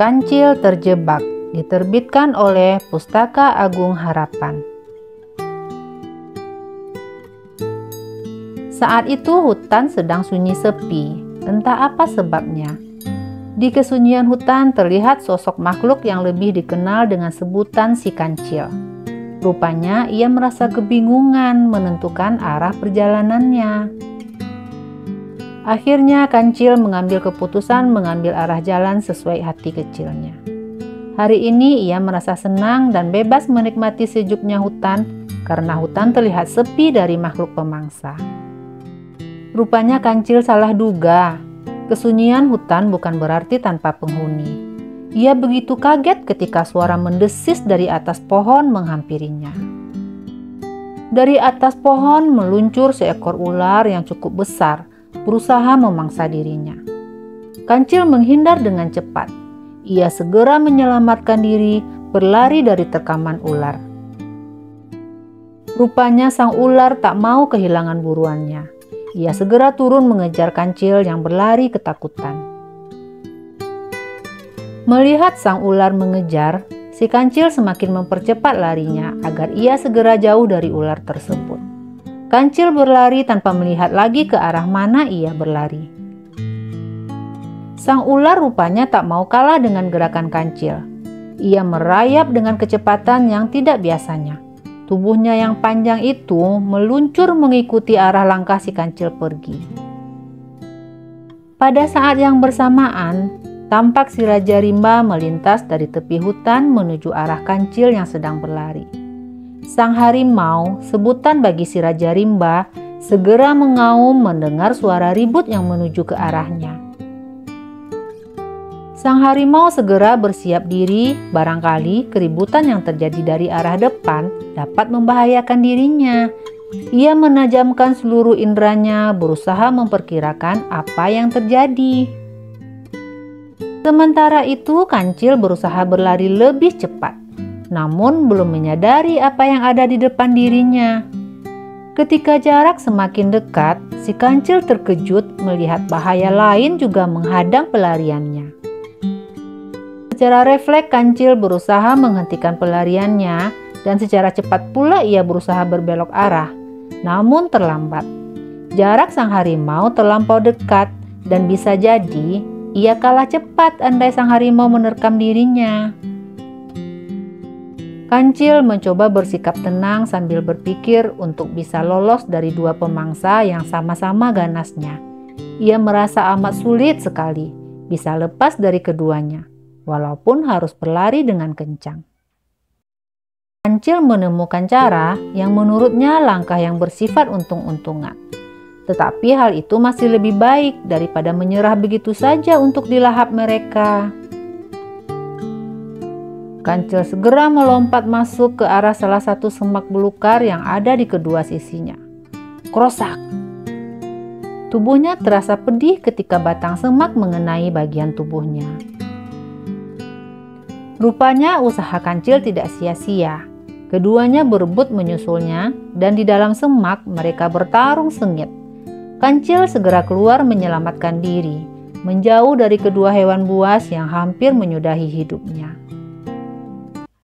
Kancil Terjebak diterbitkan oleh Pustaka Agung Harapan. Saat itu hutan sedang sunyi sepi, entah apa sebabnya. Di kesunyian hutan terlihat sosok makhluk yang lebih dikenal dengan sebutan si Kancil. Rupanya ia merasa kebingungan menentukan arah perjalanannya. Akhirnya Kancil mengambil keputusan mengambil arah jalan sesuai hati kecilnya. Hari ini ia merasa senang dan bebas menikmati sejuknya hutan karena hutan terlihat sepi dari makhluk pemangsa. Rupanya Kancil salah duga. Kesunyian hutan bukan berarti tanpa penghuni. Ia begitu kaget ketika suara mendesis dari atas pohon menghampirinya. Dari atas pohon meluncur seekor ular yang cukup besar, berusaha memangsa dirinya. Kancil menghindar dengan cepat. Ia segera menyelamatkan diri, berlari dari terkaman ular. Rupanya sang ular tak mau kehilangan buruannya. Ia segera turun mengejar Kancil yang berlari ketakutan. Melihat sang ular mengejar, si Kancil semakin mempercepat larinya agar ia segera jauh dari ular tersebut. Kancil berlari tanpa melihat lagi ke arah mana ia berlari. Sang ular rupanya tak mau kalah dengan gerakan Kancil. Ia merayap dengan kecepatan yang tidak biasanya. Tubuhnya yang panjang itu meluncur mengikuti arah langkah si Kancil pergi. Pada saat yang bersamaan, tampak si Raja Rimba melintas dari tepi hutan menuju arah Kancil yang sedang berlari. Sang harimau, sebutan bagi si Raja Rimba, segera mengaum mendengar suara ribut yang menuju ke arahnya. Sang harimau segera bersiap diri, barangkali keributan yang terjadi dari arah depan dapat membahayakan dirinya. Ia menajamkan seluruh inderanya, berusaha memperkirakan apa yang terjadi. Sementara itu, Kancil berusaha berlari lebih cepat, namun belum menyadari apa yang ada di depan dirinya. Ketika jarak semakin dekat, si Kancil terkejut melihat bahaya lain juga menghadang pelariannya. Secara refleks Kancil berusaha menghentikan pelariannya dan secara cepat pula ia berusaha berbelok arah, namun terlambat. Jarak sang harimau terlampau dekat dan bisa jadi ia kalah cepat andai sang harimau menerkam dirinya. Kancil mencoba bersikap tenang sambil berpikir untuk bisa lolos dari dua pemangsa yang sama-sama ganasnya. Ia merasa amat sulit sekali bisa lepas dari keduanya, walaupun harus berlari dengan kencang. Kancil menemukan cara yang menurutnya langkah yang bersifat untung-untungan. Tetapi hal itu masih lebih baik daripada menyerah begitu saja untuk dilahap mereka. Kancil segera melompat masuk ke arah salah satu semak belukar yang ada di kedua sisinya. Krosak! Tubuhnya terasa pedih ketika batang semak mengenai bagian tubuhnya. Rupanya usaha Kancil tidak sia-sia. Keduanya berebut menyusulnya dan di dalam semak mereka bertarung sengit. Kancil segera keluar menyelamatkan diri, menjauh dari kedua hewan buas yang hampir menyudahi hidupnya.